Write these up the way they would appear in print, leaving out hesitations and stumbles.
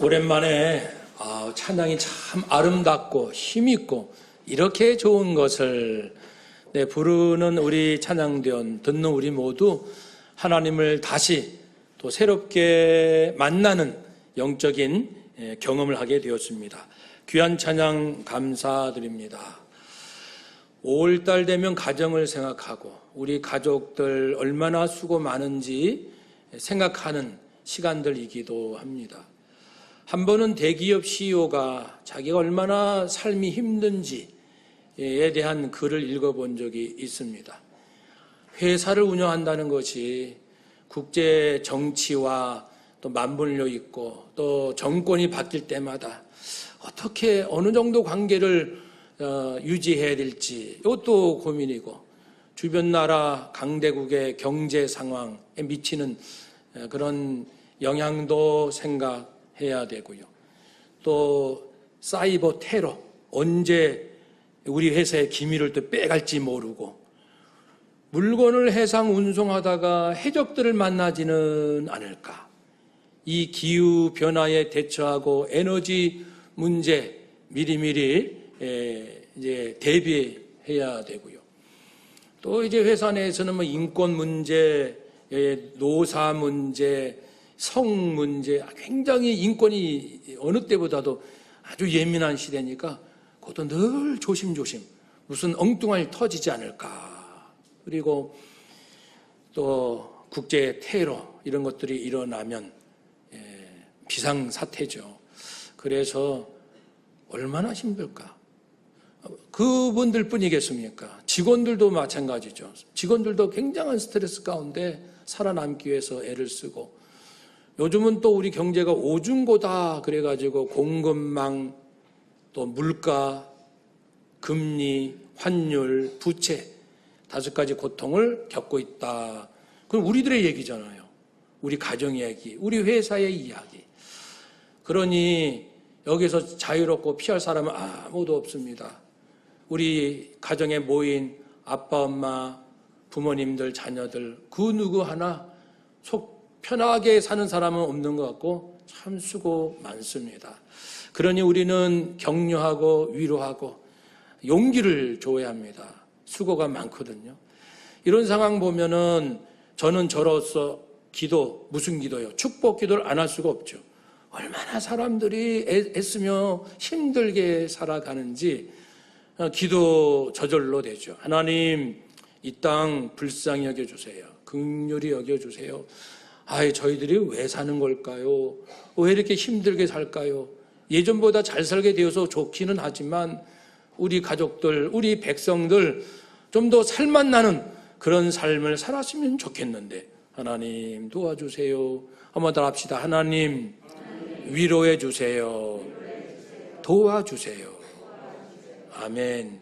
오랜만에 찬양이 참 아름답고 힘있고 이렇게 좋은 것을 부르는 우리 찬양대원 듣는 우리 모두 하나님을 다시 또 새롭게 만나는 영적인 경험을 하게 되었습니다. 귀한 찬양 감사드립니다. 5월달 되면 가정을 생각하고 우리 가족들 얼마나 수고 많은지 생각하는 시간들이기도 합니다. 한 번은 대기업 CEO가 자기가 얼마나 삶이 힘든지에 대한 글을 읽어본 적이 있습니다. 회사를 운영한다는 것이 국제 정치와 또 맞물려 있고 또 정권이 바뀔 때마다 어떻게 어느 정도 관계를 유지해야 될지 이것도 고민이고, 주변 나라 강대국의 경제 상황에 미치는 그런 영향도 생각해야 되고요. 또 사이버 테러, 언제 우리 회사의 기밀을 또 빼갈지 모르고, 물건을 해상 운송하다가 해적들을 만나지는 않을까, 이 기후 변화에 대처하고 에너지 문제 미리미리 이제 대비해야 되고요. 또 이제 회사 내에서는 인권 문제, 노사 문제, 성 문제, 굉장히 인권이 어느 때보다도 아주 예민한 시대니까 그것도 늘 조심조심, 무슨 엉뚱한 일 터지지 않을까. 그리고 또 국제 테러 이런 것들이 일어나면 비상사태죠. 그래서 얼마나 힘들까. 그분들 뿐이겠습니까? 직원들도 마찬가지죠. 직원들도 굉장한 스트레스 가운데 살아남기 위해서 애를 쓰고, 요즘은 또 우리 경제가 오중고다 그래가지고 공급망, 또 물가, 금리, 환율, 부채 5가지 고통을 겪고 있다. 그건 우리들의 얘기잖아요. 우리 가정 이야기, 우리 회사의 이야기. 그러니 여기서 자유롭고 피할 사람은 아무도 없습니다. 우리 가정에 모인 아빠, 엄마, 부모님들, 자녀들, 그 누구 하나 속 편하게 사는 사람은 없는 것 같고 참 수고 많습니다. 그러니 우리는 격려하고 위로하고 용기를 줘야 합니다. 수고가 많거든요. 이런 상황 보면은 저는 저로서 기도, 무슨 기도요? 축복 기도를 안 할 수가 없죠. 얼마나 사람들이 애쓰며 힘들게 살아가는지 기도 저절로 되죠. 하나님, 이 땅 불쌍히 여겨주세요. 긍휼히 여겨주세요. 저희들이 왜 사는 걸까요? 왜 이렇게 힘들게 살까요? 예전보다 잘 살게 되어서 좋기는 하지만 우리 가족들, 우리 백성들 좀 더 살맛나는 그런 삶을 살았으면 좋겠는데 하나님 도와주세요. 한번 더 합시다. 하나님 위로해 주세요. 도와주세요. 아멘.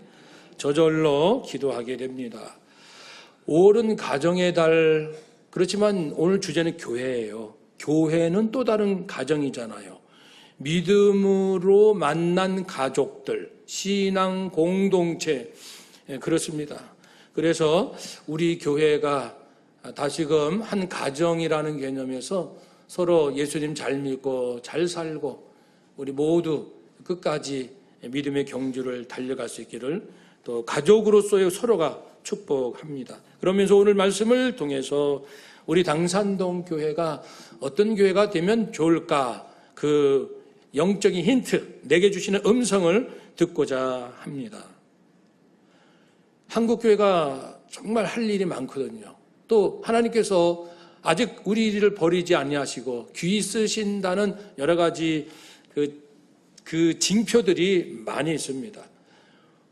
저절로 기도하게 됩니다. 5월은 가정의 달, 그렇지만 오늘 주제는 교회예요. 교회는 또 다른 가정이잖아요. 믿음으로 만난 가족들, 신앙 공동체, 그렇습니다. 그래서 우리 교회가 다시금 한 가정이라는 개념에서 서로 예수님 잘 믿고 잘 살고 우리 모두 끝까지 믿음의 경주를 달려갈 수 있기를 또 가족으로서의 서로가 축복합니다. 그러면서 오늘 말씀을 통해서 우리 당산동 교회가 어떤 교회가 되면 좋을까, 그 영적인 힌트, 내게 주시는 음성을 듣고자 합니다. 한국 교회가 정말 할 일이 많거든요. 또 하나님께서 아직 우리를 버리지 아니하시고 귀 쓰신다는 여러 가지 그 징표들이 많이 있습니다.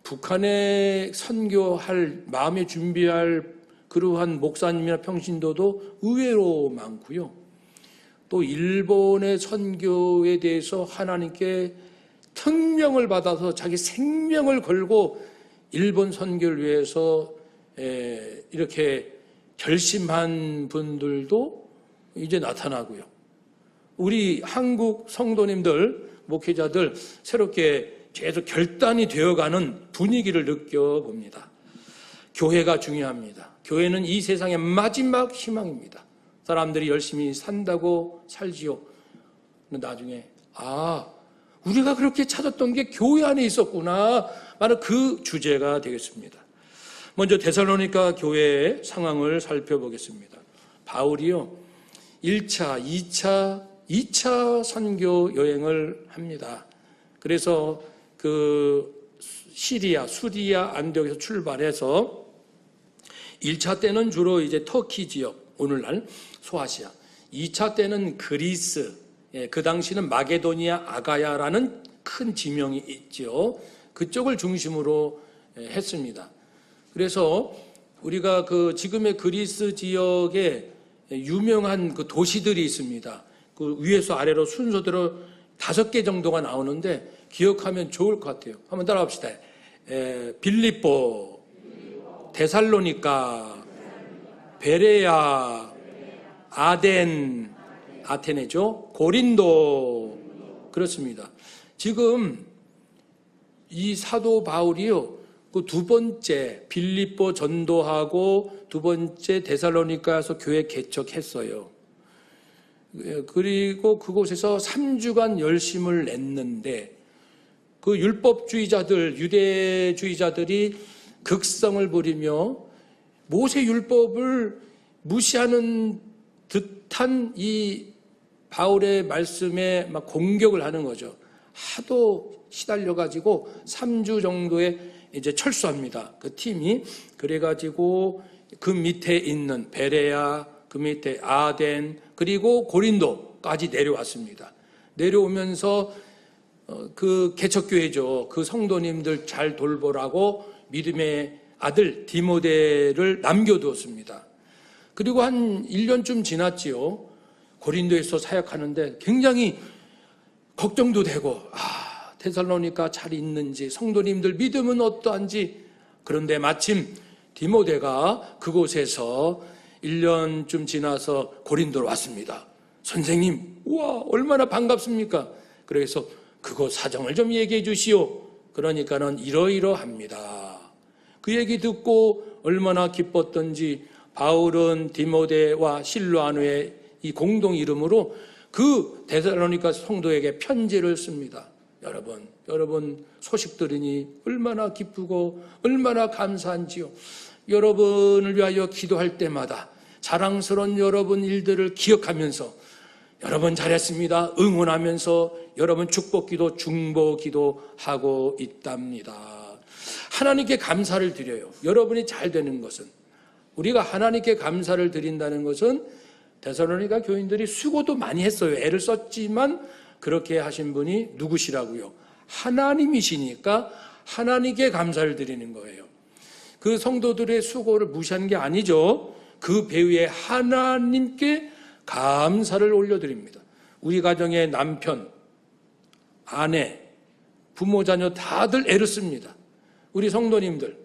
북한에 선교할 마음에 준비할 그러한 목사님이나 평신도도 의외로 많고요. 또 일본의 선교에 대해서 하나님께 특명을 받아서 자기 생명을 걸고 일본 선교를 위해서 이렇게 결심한 분들도 이제 나타나고요. 우리 한국 성도님들, 목회자들 새롭게 계속 결단이 되어가는 분위기를 느껴봅니다. 교회가 중요합니다. 교회는 이 세상의 마지막 희망입니다. 사람들이 열심히 산다고 살지요. 나중에 아, 우리가 그렇게 찾았던 게 교회 안에 있었구나. 바로 그 주제가 되겠습니다. 먼저 데살로니가 교회의 상황을 살펴보겠습니다. 바울이요, 1차, 2차 선교 여행을 합니다. 그래서 그 수리아, 안디옥에서 출발해서 1차 때는 주로 이제 터키 지역, 오늘날 소아시아. 2차 때는 그리스, 그 당시는 마게도니아 아가야라는 큰 지명이 있죠. 그쪽을 중심으로 했습니다. 그래서 우리가 그 지금의 그리스 지역에 유명한 그 도시들이 있습니다. 그 위에서 아래로 순서대로 5개 정도가 나오는데 기억하면 좋을 것 같아요. 한번 따라합시다. 빌립보, 데살로니가, 베레아, 아테네죠. 고린도. 그렇습니다. 지금 이 사도 바울이요, 그 두 번째 빌립보 전도하고 두 번째 데살로니가에서 교회 개척했어요. 그리고 그곳에서 3주간 열심을 냈는데 그 율법주의자들, 유대주의자들이 극성을 부리며 모세 율법을 무시하는 듯한 이 바울의 말씀에 막 공격을 하는 거죠. 하도 시달려가지고 3주 정도에 이제 철수합니다. 그 팀이. 그래가지고 그 밑에 있는 베레아, 그 밑에 아덴, 그리고 고린도까지 내려왔습니다. 내려오면서 그 개척교회죠. 그 성도님들 잘 돌보라고 믿음의 아들 디모데를 남겨두었습니다. 그리고 한 1년쯤 지났지요. 고린도에서 사역하는데 굉장히 걱정도 되고, 데살로니가 잘 있는지, 성도님들 믿음은 어떠한지. 그런데 마침 디모데가 그곳에서 1년쯤 지나서 고린도로 왔습니다. 선생님, 우와, 얼마나 반갑습니까? 그래서 그곳 사정을 좀 얘기해 주시오. 그러니까는 이러이러합니다. 그 얘기 듣고 얼마나 기뻤던지 바울은 디모데와 실로아누의 이 공동 이름으로 그 데살로니가 성도에게 편지를 씁니다. 여러분 소식 들으니 얼마나 기쁘고 얼마나 감사한지요. 여러분을 위하여 기도할 때마다 자랑스러운 여러분 일들을 기억하면서 여러분 잘했습니다 응원하면서 여러분 축복기도 중보기도 하고 있답니다. 하나님께 감사를 드려요. 여러분이 잘 되는 것은, 우리가 하나님께 감사를 드린다는 것은 데살로니가 교인들이 수고도 많이 했어요. 애를 썼지만 그렇게 하신 분이 누구시라고요? 하나님이시니까 하나님께 감사를 드리는 거예요. 그 성도들의 수고를 무시하는 게 아니죠. 그 배후에 하나님께 감사를 올려드립니다. 우리 가정의 남편, 아내, 부모, 자녀 다들 애를 씁니다. 우리 성도님들,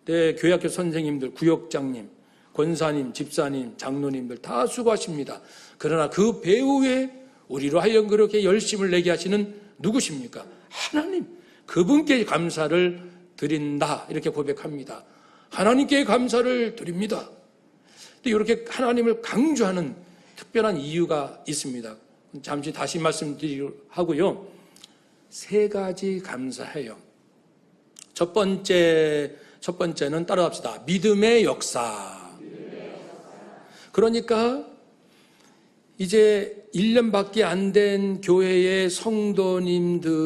교회학교 선생님들, 구역장님, 권사님, 집사님, 장로님들 다 수고하십니다. 그러나 그 배후에 우리로 하여금 그렇게 열심을 내게 하시는 누구십니까? 하나님. 그분께 감사를 드린다. 이렇게 고백합니다. 하나님께 감사를 드립니다. 근데 이렇게 하나님을 강조하는 특별한 이유가 있습니다. 잠시 다시 말씀드리려 하고요. 3가지 감사해요. 첫 번째는 따라합시다. 믿음의 역사. 그러니까 이제 1년밖에 안 된 교회의 성도님들이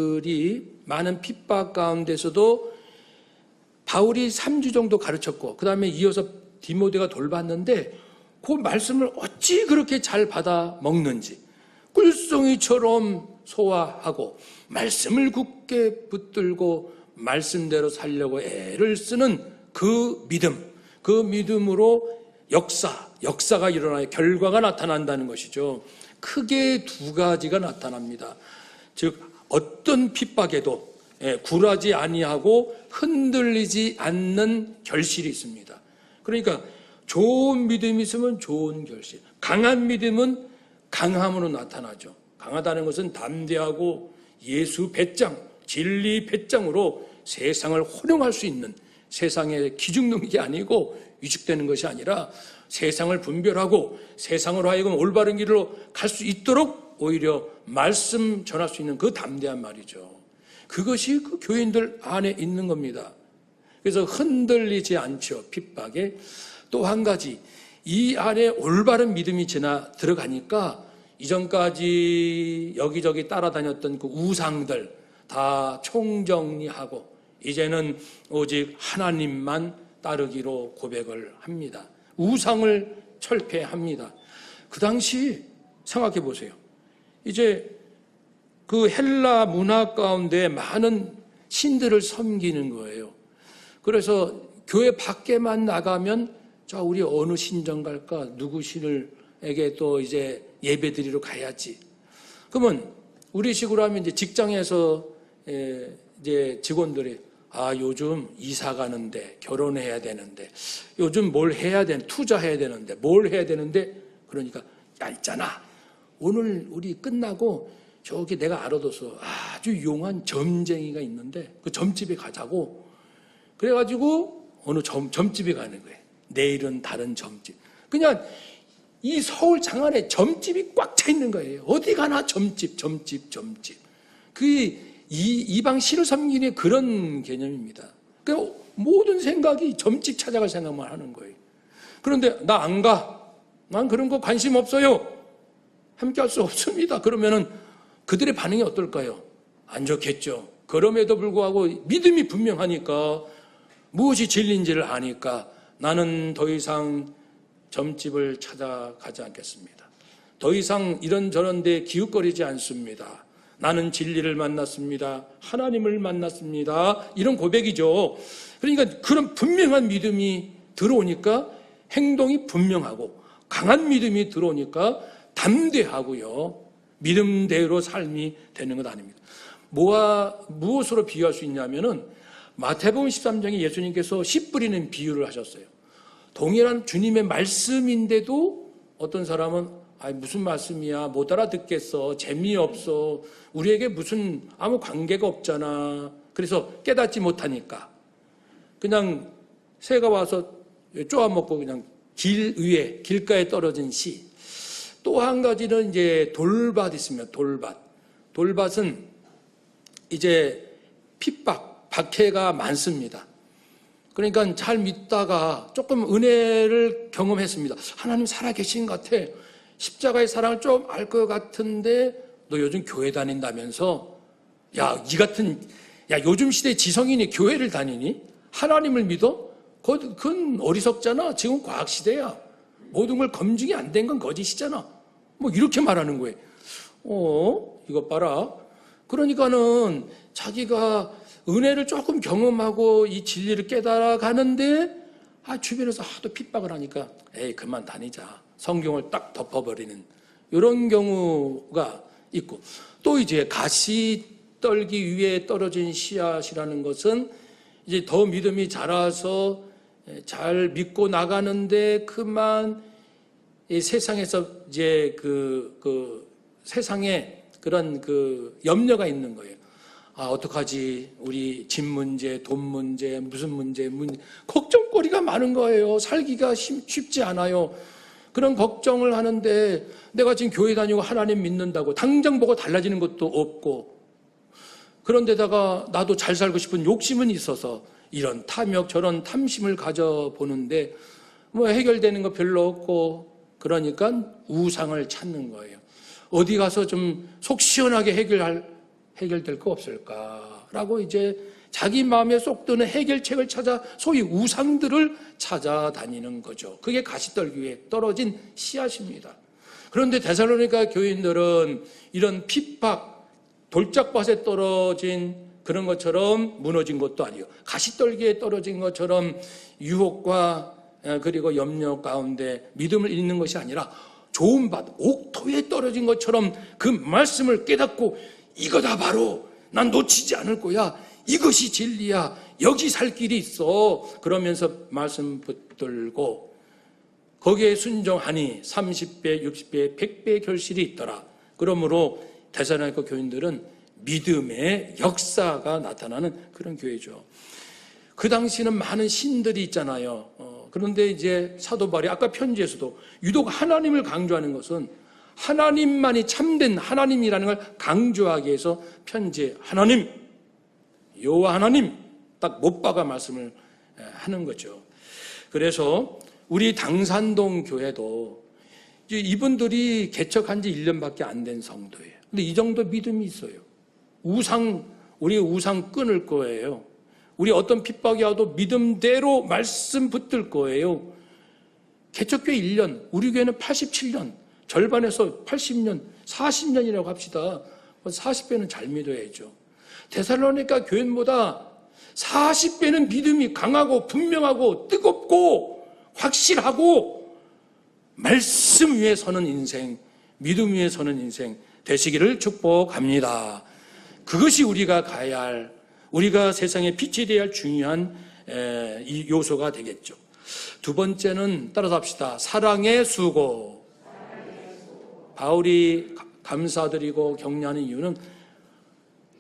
많은 핍박 가운데서도 바울이 3주 정도 가르쳤고 그 다음에 이어서 디모데가 돌봤는데 그 말씀을 어찌 그렇게 잘 받아 먹는지 꿀송이처럼 소화하고 말씀을 굳게 붙들고 말씀대로 살려고 애를 쓰는 그 믿음, 그 믿음으로 역사가 일어나요. 결과가 나타난다는 것이죠. 크게 2가지가 나타납니다. 즉 어떤 핍박에도 굴하지 아니하고 흔들리지 않는 결실이 있습니다. 그러니까 좋은 믿음이 있으면 좋은 결실, 강한 믿음은 강함으로 나타나죠. 강하다는 것은 담대하고 예수 배짱, 진리 배짱으로 세상을 호령할 수 있는, 세상에 기죽는 게 아니고 위축되는 것이 아니라 세상을 분별하고 세상으로 하여금 올바른 길로 갈 수 있도록 오히려 말씀 전할 수 있는 그 담대한 말이죠. 그것이 그 교인들 안에 있는 겁니다. 그래서 흔들리지 않죠. 핍박에. 또 한 가지, 이 안에 올바른 믿음이 들어가니까 이전까지 여기저기 따라다녔던 그 우상들 다 총정리하고 이제는 오직 하나님만 따르기로 고백을 합니다. 우상을 철폐합니다. 그 당시 생각해 보세요. 이제 그 헬라 문화 가운데 많은 신들을 섬기는 거예요. 그래서 교회 밖에만 나가면 자, 우리 어느 신전 갈까? 누구 신을에게 또 이제 예배 드리러 가야지. 그러면 우리 식으로 하면 이제 직장에서 이제 직원들이 요즘 이사 가는데 결혼해야 되는데 요즘 뭘 해야 되는 투자해야 되는데 뭘 해야 되는데 그러니까 있잖아. 오늘 우리 끝나고 저기 내가 알아둬서 아주 용한 점쟁이가 있는데 그 점집에 가자고. 그래가지고 어느 점집에 가는 거예요. 내일은 다른 점집. 그냥 이 서울 장안에 점집이 꽉 차 있는 거예요. 어디 가나 점집. 그 이방 신을 섬기는 그런 개념입니다. 그러니까 모든 생각이 점집 찾아갈 생각만 하는 거예요. 그런데 나 안 가. 난 그런 거 관심 없어요. 함께 할 수 없습니다. 그러면은 그들의 반응이 어떨까요? 안 좋겠죠. 그럼에도 불구하고 믿음이 분명하니까 무엇이 진리인지를 아니까 나는 더 이상 점집을 찾아가지 않겠습니다. 더 이상 이런저런 데 기웃거리지 않습니다. 나는 진리를 만났습니다. 하나님을 만났습니다. 이런 고백이죠. 그러니까 그런 분명한 믿음이 들어오니까 행동이 분명하고 강한 믿음이 들어오니까 담대하고요. 믿음대로 삶이 되는 것 아닙니다. 무엇으로 비유할 수 있냐면은 마태복음 13장에 예수님께서 씨 뿌리는 비유를 하셨어요. 동일한 주님의 말씀인데도 어떤 사람은 무슨 말씀이야 못 알아듣겠어 재미없어 우리에게 무슨 아무 관계가 없잖아 그래서 깨닫지 못하니까 그냥 새가 와서 쪼아먹고 그냥 길 위에 길가에 떨어진 씨. 또 한 가지는 이제 돌밭 있습니다. 돌밭은 이제 핍박 박해가 많습니다. 그러니까 잘 믿다가 조금 은혜를 경험했습니다. 하나님 살아계신 것 같아. 십자가의 사랑을 좀 알 것 같은데 너 요즘 교회 다닌다면서 요즘 시대 지성인이 교회를 다니니? 하나님을 믿어? 그건 어리석잖아. 지금 과학시대야. 모든 걸 검증이 안 된 건 거짓이잖아. 뭐 이렇게 말하는 거예요. 이것 봐라. 그러니까는 자기가 은혜를 조금 경험하고 이 진리를 깨달아가는데 주변에서 하도 핍박을 하니까 그만 다니자. 성경을 딱 덮어버리는 이런 경우가 있고 또 이제 가시떨기 위에 떨어진 씨앗이라는 것은 이제 더 믿음이 자라서 잘 믿고 나가는데 그만 이 세상에서 이제 그 세상에 그런 그 염려가 있는 거예요. 어떡하지? 우리 집 문제, 돈 문제, 무슨 문제, 걱정거리가 많은 거예요. 살기가 쉽지 않아요. 그런 걱정을 하는데 내가 지금 교회 다니고 하나님 믿는다고 당장 보고 달라지는 것도 없고 그런데다가 나도 잘 살고 싶은 욕심은 있어서 이런 탐욕 저런 탐심을 가져보는데 뭐 해결되는 거 별로 없고 그러니까 우상을 찾는 거예요. 어디 가서 좀 속 시원하게 해결될 거 없을까라고 이제 자기 마음에 쏙 드는 해결책을 찾아 소위 우상들을 찾아다니는 거죠. 그게 가시떨기 위에 떨어진 씨앗입니다. 그런데 데살로니가 교인들은 이런 핍박, 돌짝밭에 떨어진 그런 것처럼 무너진 것도 아니에요. 가시떨기에 떨어진 것처럼 유혹과 그리고 염려 가운데 믿음을 잃는 것이 아니라 좋은 밭, 옥토에 떨어진 것처럼 그 말씀을 깨닫고 이거다 바로 난 놓치지 않을 거야. 이것이 진리야. 여기 살 길이 있어. 그러면서 말씀 붙들고 거기에 순종하니 30배, 60배, 100배의 결실이 있더라. 그러므로 데살로니가 교인들은 믿음의 역사가 나타나는 그런 교회죠. 그 당시는 많은 신들이 있잖아요. 그런데 이제 사도 바울이 아까 편지에서도 유독 하나님을 강조하는 것은 하나님만이 참된 하나님이라는 걸 강조하기 위해서 편지에 하나님, 여호와 하나님 딱 못 박아 말씀을 하는 거죠. 그래서 우리 당산동 교회도 이분들이 개척한 지 1년밖에 안 된 성도예요. 근데 이 정도 믿음이 있어요. 우리 우상 끊을 거예요. 우리 어떤 핍박이 와도 믿음대로 말씀 붙들 거예요. 개척교회 1년, 우리 교회는 87년, 절반에서 80년, 40년이라고 합시다. 40배는 잘 믿어야죠. 데살로니가 교회보다 40배는 믿음이 강하고 분명하고 뜨겁고 확실하고 말씀 위에 서는 인생, 믿음 위에 서는 인생 되시기를 축복합니다. 그것이 우리가 가야 할, 우리가 세상에 빛이 되어야 할 중요한 이 요소가 되겠죠. 두 번째는 따라서 합시다. 사랑의 수고. 바울이 감사드리고 격려하는 이유는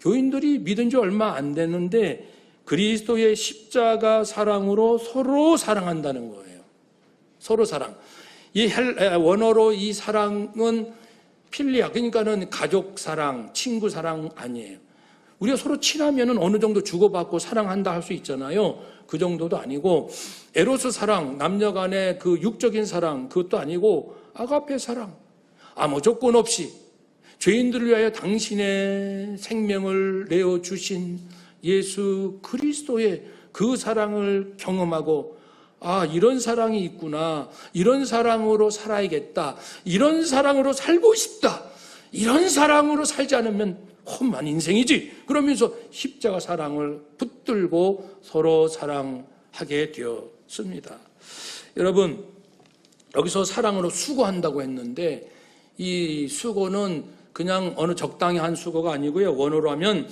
교인들이 믿은 지 얼마 안 됐는데 그리스도의 십자가 사랑으로 서로 사랑한다는 거예요. 서로 사랑. 이 원어로 이 사랑은 필리아, 그러니까는 가족 사랑, 친구 사랑 아니에요. 우리가 서로 친하면은 어느 정도 주고받고 사랑한다 할 수 있잖아요. 그 정도도 아니고 에로스 사랑, 남녀 간의 그 육적인 사랑, 그것도 아니고 아가페 사랑. 아무 조건 없이 죄인들을 위하여 당신의 생명을 내어주신 예수 그리스도의 그 사랑을 경험하고 이런 사랑이 있구나. 이런 사랑으로 살아야겠다. 이런 사랑으로 살고 싶다. 이런 사랑으로 살지 않으면 험한 인생이지. 그러면서 십자가 사랑을 붙들고 서로 사랑하게 되었습니다. 여러분, 여기서 사랑으로 수고한다고 했는데 이 수고는 그냥 어느 적당히 한 수고가 아니고요. 원어로 하면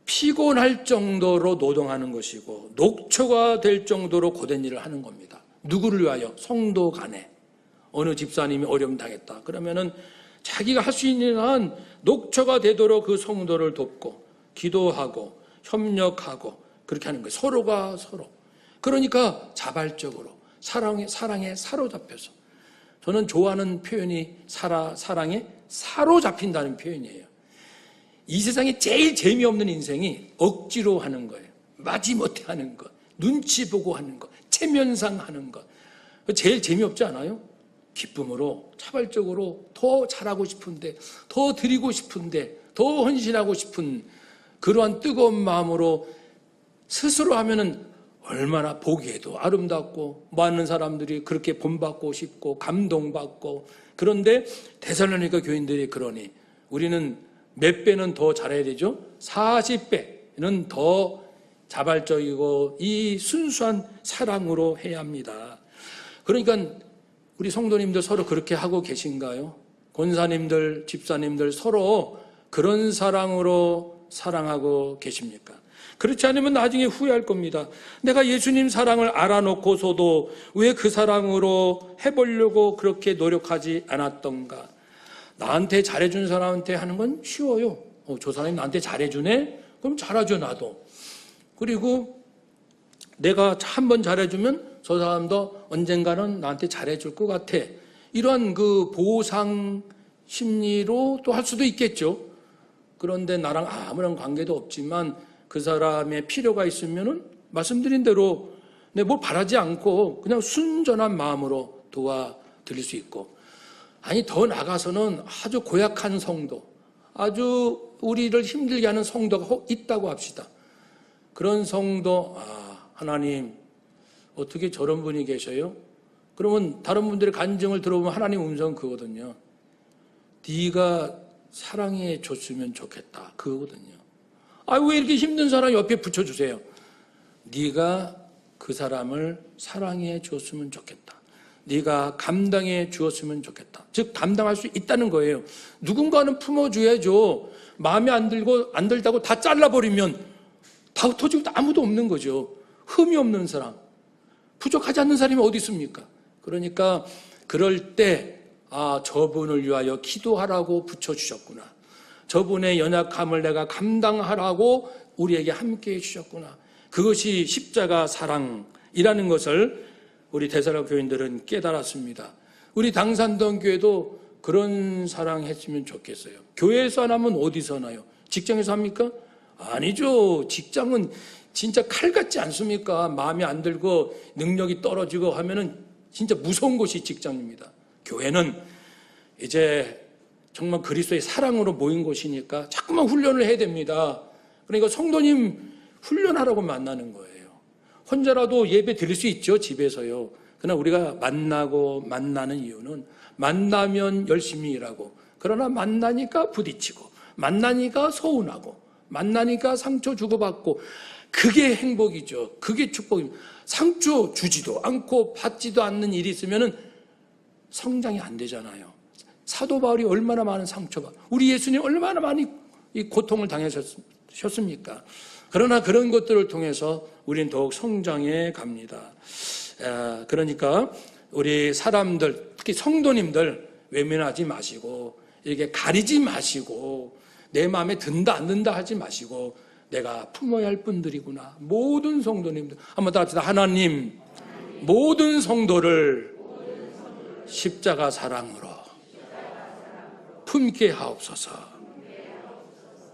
피곤할 정도로 노동하는 것이고 녹초가 될 정도로 고된 일을 하는 겁니다. 누구를 위하여? 성도 간에. 어느 집사님이 어려움 당했다. 그러면은 자기가 할 수 있는 한 녹초가 되도록 그 성도를 돕고 기도하고 협력하고 그렇게 하는 거예요. 서로가 서로. 그러니까 자발적으로 사랑에 사로잡혀서. 저는 좋아하는 표현이 사랑에 사로잡힌다는 표현이에요. 이 세상에 제일 재미없는 인생이 억지로 하는 거예요. 마지못해 하는 것, 눈치 보고 하는 것, 체면상 하는 것. 제일 재미없지 않아요? 기쁨으로 자발적으로 더 잘하고 싶은데, 더 드리고 싶은데, 더 헌신하고 싶은 그러한 뜨거운 마음으로 스스로 하면은 얼마나 보기에도 아름답고 많은 사람들이 그렇게 본받고 싶고 감동받고. 그런데 데살로니가 교인들이 그러니 우리는 몇 배는 더 잘해야 되죠? 40배는 더 자발적이고 이 순수한 사랑으로 해야 합니다. 그러니까 우리 성도님들 서로 그렇게 하고 계신가요? 권사님들, 집사님들 서로 그런 사랑으로 사랑하고 계십니까? 그렇지 않으면 나중에 후회할 겁니다. 내가 예수님 사랑을 알아놓고서도 왜 그 사랑으로 해보려고 그렇게 노력하지 않았던가? 나한테 잘해준 사람한테 하는 건 쉬워요. 저 사람이 나한테 잘해주네? 그럼 잘하죠, 나도. 그리고 내가 한 번 잘해주면 저 사람도 언젠가는 나한테 잘해줄 것 같아. 이러한 그 보상 심리로 또 할 수도 있겠죠. 그런데 나랑 아무런 관계도 없지만 그 사람의 필요가 있으면은 말씀드린 대로 내 뭘 바라지 않고 그냥 순전한 마음으로 도와드릴 수 있고, 아니 더 나가서는 아주 고약한 성도, 아주 우리를 힘들게 하는 성도가 있다고 합시다. 그런 성도, 하나님 어떻게 저런 분이 계셔요? 그러면 다른 분들의 간증을 들어보면 하나님 음성은 그거거든요. 네가 사랑해 줬으면 좋겠다, 그거거든요. 왜 이렇게 힘든 사람 옆에 붙여주세요? 네가 그 사람을 사랑해 줬으면 좋겠다. 네가 감당해 주었으면 좋겠다. 즉 감당할 수 있다는 거예요. 누군가는 품어줘야죠. 마음에 안 들다고 다 잘라버리면 다 흩어지고 아무도 없는 거죠. 흠이 없는 사람, 부족하지 않는 사람이 어디 있습니까? 그러니까 그럴 때 저분을 위하여 기도하라고 붙여주셨구나. 저분의 연약함을 내가 감당하라고 우리에게 함께해 주셨구나. 그것이 십자가 사랑이라는 것을 우리 데살로니가 교인들은 깨달았습니다. 우리 당산동 교회도 그런 사랑했으면 좋겠어요. 교회에서 안 하면 어디서 하나요? 직장에서 합니까? 아니죠. 직장은 진짜 칼 같지 않습니까? 마음에 안 들고 능력이 떨어지고 하면은 진짜 무서운 곳이 직장입니다. 교회는 이제 정말 그리스도의 사랑으로 모인 곳이니까 자꾸만 훈련을 해야 됩니다. 그러니까 성도님 훈련하라고 만나는 거예요. 혼자라도 예배 드릴 수 있죠, 집에서요. 그러나 우리가 만나는 이유는 만나면 열심히 일하고, 그러나 만나니까 부딪히고, 만나니까 서운하고, 만나니까 상처 주고받고, 그게 행복이죠. 그게 축복입니다. 상처 주지도 않고 받지도 않는 일이 있으면 성장이 안 되잖아요. 사도 바울이 얼마나 많은 상처가, 우리 예수님 얼마나 많이 이 고통을 당하셨습니까? 그러나 그런 것들을 통해서 우리는 더욱 성장해 갑니다. 그러니까 우리 사람들, 특히 성도님들 외면하지 마시고, 이렇게 가리지 마시고, 내 마음에 든다 안 든다 하지 마시고, 내가 품어야 할 분들이구나. 모든 성도님들 한번 따라합시다. 하나님, 모든 성도를 십자가 사랑으로 품게 하옵소서.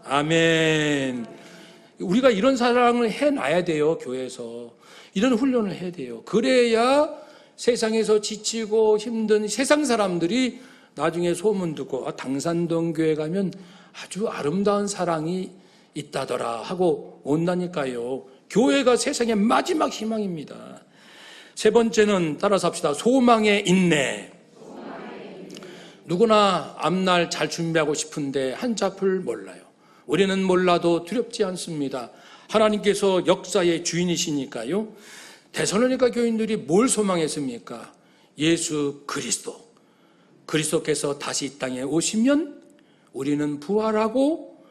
아멘. 우리가 이런 사랑을 해놔야 돼요. 교회에서 이런 훈련을 해야 돼요. 그래야 세상에서 지치고 힘든 세상 사람들이 나중에 소문 듣고 당산동 교회 가면 아주 아름다운 사랑이 있다더라 하고 온다니까요. 교회가 세상의 마지막 희망입니다. 세 번째는 따라서 합시다. 소망의 인내. 누구나 앞날 잘 준비하고 싶은데 한참을 몰라요. 우리는 몰라도 두렵지 않습니다. 하나님께서 역사의 주인이시니까요. 데살로니가 교인들이 뭘 소망했습니까? 예수 그리스도. 그리스도께서 다시 이 땅에 오시면 우리는 부활하고,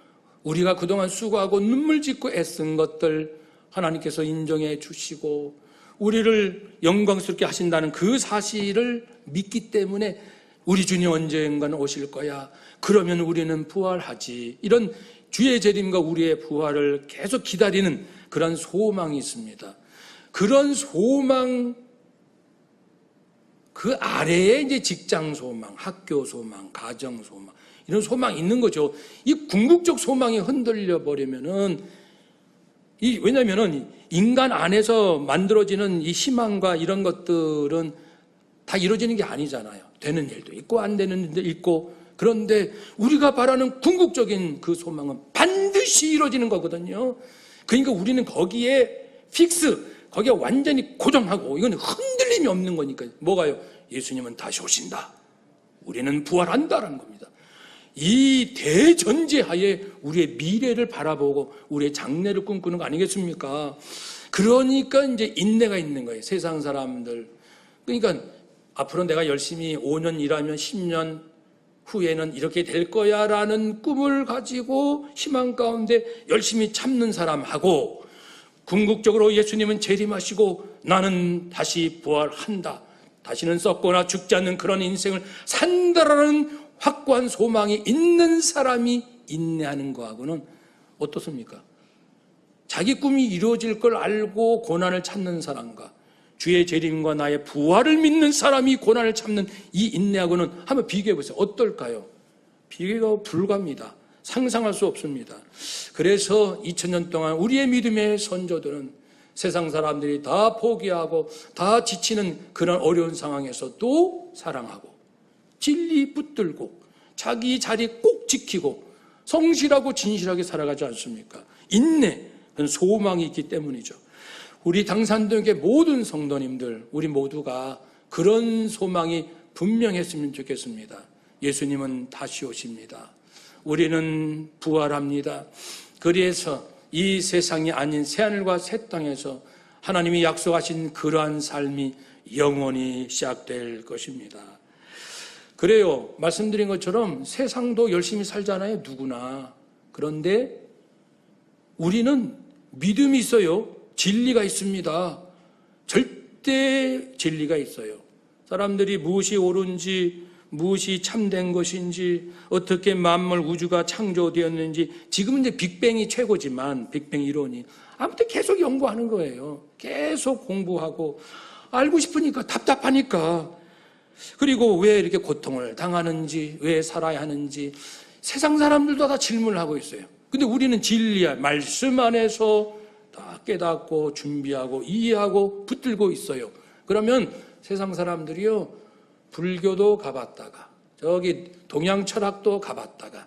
우리가 그동안 수고하고 눈물 짓고 애쓴 것들 하나님께서 인정해 주시고 우리를 영광스럽게 하신다는 그 사실을 믿기 때문에 우리 주님 언젠가는 오실 거야. 그러면 우리는 부활하지. 이런 주의 재림과 우리의 부활을 계속 기다리는 그런 소망이 있습니다. 그런 소망, 그 아래에 이제 직장 소망, 학교 소망, 가정 소망, 이런 소망이 있는 거죠. 이 궁극적 소망이 흔들려 버리면은, 왜냐면은 인간 안에서 만들어지는 이 희망과 이런 것들은 다 이루어지는 게 아니잖아요. 되는 일도 있고 안 되는 일도 있고. 그런데 우리가 바라는 궁극적인 그 소망은 반드시 이루어지는 거거든요. 그러니까 우리는 거기에 거기에 완전히 고정하고, 이건 흔들림이 없는 거니까. 뭐가요? 예수님은 다시 오신다. 우리는 부활한다라는 겁니다. 이 대전제하에 우리의 미래를 바라보고 우리의 장래를 꿈꾸는 거 아니겠습니까? 그러니까 이제 인내가 있는 거예요. 세상 사람들. 그러니까 앞으로 내가 열심히 5년 일하면 10년 후에는 이렇게 될 거야 라는 꿈을 가지고 희망 가운데 열심히 참는 사람하고, 궁극적으로 예수님은 재림하시고 나는 다시 부활한다, 다시는 썩거나 죽지 않는 그런 인생을 산다라는 확고한 소망이 있는 사람이 인내하는 거하고는 어떻습니까? 자기 꿈이 이루어질 걸 알고 고난을 참는 사람과 주의 재림과 나의 부활을 믿는 사람이 고난을 참는 이 인내하고는 한번 비교해 보세요. 어떨까요? 비교가 불가합니다. 상상할 수 없습니다. 그래서 2000년 동안 우리의 믿음의 선조들은 세상 사람들이 다 포기하고 다 지치는 그런 어려운 상황에서도 사랑하고 진리 붙들고 자기 자리 꼭 지키고 성실하고 진실하게 살아가지 않습니까? 인내, 그런 소망이 있기 때문이죠. 우리 당산동의 모든 성도님들, 우리 모두가 그런 소망이 분명했으면 좋겠습니다. 예수님은 다시 오십니다. 우리는 부활합니다. 그래서 이 세상이 아닌 새하늘과 새 땅에서 하나님이 약속하신 그러한 삶이 영원히 시작될 것입니다. 그래요. 말씀드린 것처럼 세상도 열심히 살잖아요. 누구나. 그런데 우리는 믿음이 있어요. 진리가 있습니다. 절대 진리가 있어요. 사람들이 무엇이 옳은지, 무엇이 참된 것인지, 어떻게 만물 우주가 창조되었는지, 지금은 이제 빅뱅이 최고지만, 빅뱅 이론이. 아무튼 계속 연구하는 거예요. 계속 공부하고, 알고 싶으니까, 답답하니까. 그리고 왜 이렇게 고통을 당하는지, 왜 살아야 하는지 세상 사람들도 다 질문을 하고 있어요. 근데 우리는 진리야 말씀 안에서 다 깨닫고 준비하고 이해하고 붙들고 있어요. 그러면 세상 사람들이요, 불교도 가봤다가 저기 동양 철학도 가봤다가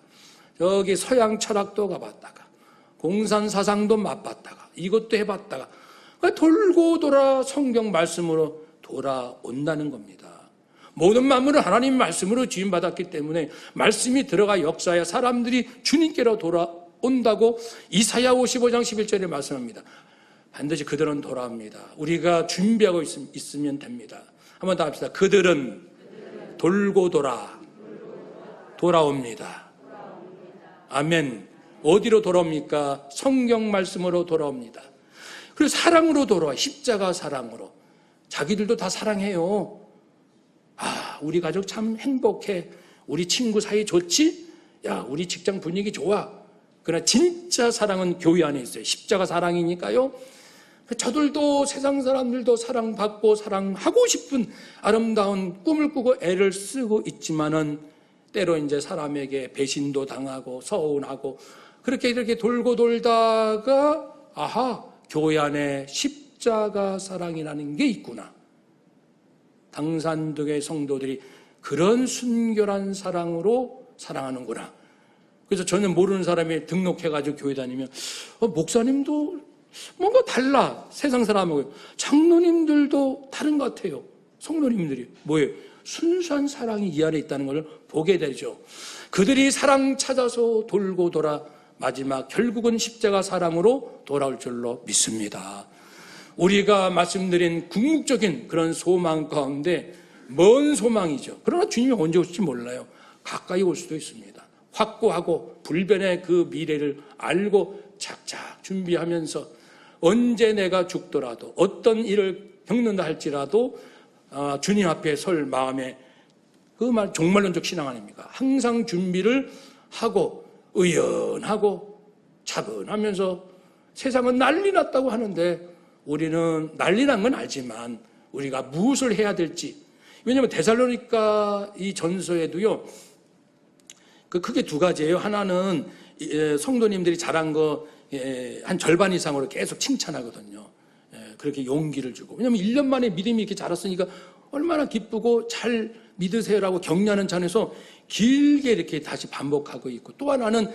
저기 서양 철학도 가봤다가 공산사상도 맛봤다가 이것도 해봤다가 돌고 돌아 성경 말씀으로 돌아온다는 겁니다. 모든 만물은 하나님 말씀으로 지음받았기 때문에 말씀이 들어가 역사해 사람들이 주님께로 돌아온다고 이사야 55장 11절에 말씀합니다. 반드시 그들은 돌아옵니다. 우리가 준비하고 있으면 됩니다. 한번 더 합시다. 그들은 돌고 돌아옵니다. 아멘. 어디로 돌아옵니까? 성경 말씀으로 돌아옵니다. 그리고 사랑으로 돌아와. 십자가 사랑으로. 자기들도 다 사랑해요. 아, 우리 가족 참 행복해. 우리 친구 사이 좋지? 야, 우리 직장 분위기 좋아. 그러나 진짜 사랑은 교회 안에 있어요. 십자가 사랑이니까요. 저들도 세상 사람들도 사랑받고 사랑하고 싶은 아름다운 꿈을 꾸고 애를 쓰고 있지만은 때로 이제 사람에게 배신도 당하고 서운하고 그렇게 이렇게 돌고 돌다가 아하, 교회 안에 십자가 사랑이라는 게 있구나. 당산동의 성도들이 그런 순결한 사랑으로 사랑하는구나. 그래서 전혀 모르는 사람이 등록해가지고 교회 다니면 목사님도 뭔가 달라. 세상 사람하고. 장로님들도 다른 것 같아요. 성도님들이. 뭐예요? 순수한 사랑이 이 안에 있다는 걸 보게 되죠. 그들이 사랑 찾아서 돌고 돌아 마지막 결국은 십자가 사랑으로 돌아올 줄로 믿습니다. 우리가 말씀드린 궁극적인 그런 소망 가운데 먼 소망이죠. 그러나 주님이 언제 올지 몰라요. 가까이 올 수도 있습니다. 확고하고 불변의 그 미래를 알고 착착 준비하면서 언제 내가 죽더라도 어떤 일을 겪는다 할지라도 주님 앞에 설 마음에 그 말 종말론적 신앙 아닙니까? 항상 준비를 하고 의연하고 차분하면서 세상은 난리 났다고 하는데 우리는 난리 난 건 알지만 우리가 무엇을 해야 될지. 왜냐하면 데살로니가 이 전서에도요, 크게 두 가지예요. 하나는 성도님들이 잘한 거 한 절반 이상으로 계속 칭찬하거든요. 그렇게 용기를 주고. 왜냐하면 1년 만에 믿음이 이렇게 자랐으니까 얼마나 기쁘고 잘 믿으세요라고 격려하는 찬에서 길게 이렇게 다시 반복하고 있고, 또 하나는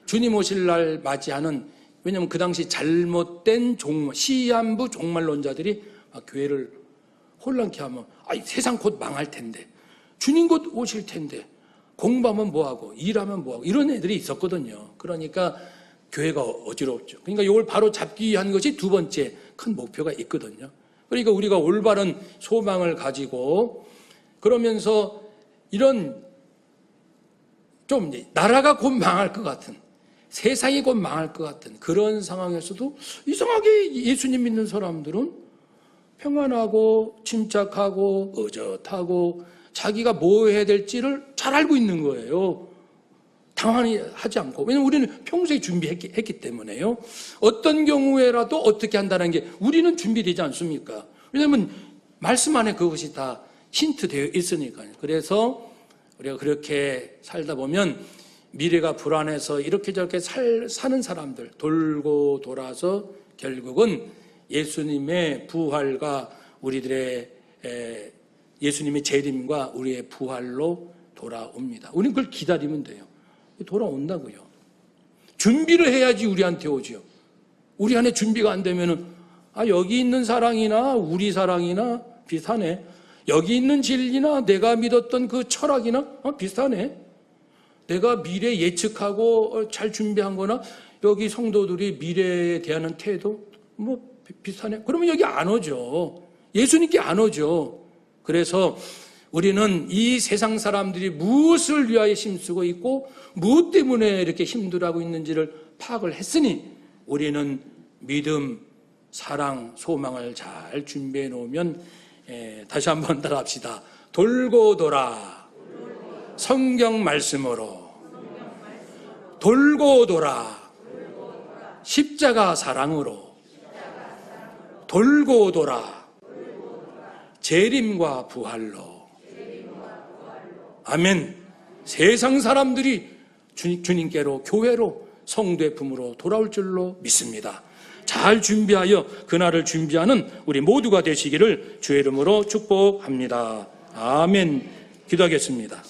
주님 오실 날 맞이하는, 왜냐하면 그 당시 잘못된 시한부 종말론자들이 교회를 혼란케 하면 세상 곧 망할 텐데, 주님 곧 오실 텐데, 공부하면 뭐하고 일하면 뭐하고 이런 애들이 있었거든요. 그러니까 교회가 어지럽죠. 그러니까 이걸 바로 잡기 위한 것이 두 번째 큰 목표가 있거든요. 그러니까 우리가 올바른 소망을 가지고 그러면서 이런 좀 나라가 곧 망할 것 같은, 세상이 곧 망할 것 같은 그런 상황에서도 이상하게 예수님 믿는 사람들은 평안하고 침착하고 의젓하고 자기가 뭐 해야 될지를 잘 알고 있는 거예요. 당황하지 않고. 왜냐하면 우리는 평소에 준비했기 때문에요. 어떤 경우에라도 어떻게 한다는 게 우리는 준비되지 않습니까? 왜냐하면 말씀 안에 그것이 다 힌트되어 있으니까요. 그래서 우리가 그렇게 살다 보면 미래가 불안해서 이렇게 저렇게 사는 사람들, 돌고 돌아서 결국은 예수님의 부활과 우리들의 예수님의 재림과 우리의 부활로 돌아옵니다. 우리는 그걸 기다리면 돼요. 돌아온다고요. 준비를 해야지 우리한테 오죠. 우리 안에 준비가 안 되면은 여기 있는 사랑이나 우리 사랑이나 비슷하네. 여기 있는 진리나 내가 믿었던 그 철학이나 비슷하네. 내가 미래 예측하고 잘 준비한 거나 여기 성도들이 미래에 대한 태도 비슷하네. 그러면 여기 안 오죠. 예수님께 안 오죠. 그래서 우리는 이 세상 사람들이 무엇을 위하여 힘쓰고 있고 무엇 때문에 이렇게 힘들어하고 있는지를 파악을 했으니 우리는 믿음, 사랑, 소망을 잘 준비해 놓으면 다시 한번 따라합시다. 돌고 돌아 성경 말씀으로, 돌고 돌아 십자가 사랑으로, 돌고 돌아 재림과 부활로 아멘. 세상 사람들이 주님께로, 교회로, 성도의 품으로 돌아올 줄로 믿습니다. 잘 준비하여 그날을 준비하는 우리 모두가 되시기를 주의 이름으로 축복합니다. 아멘. 기도하겠습니다.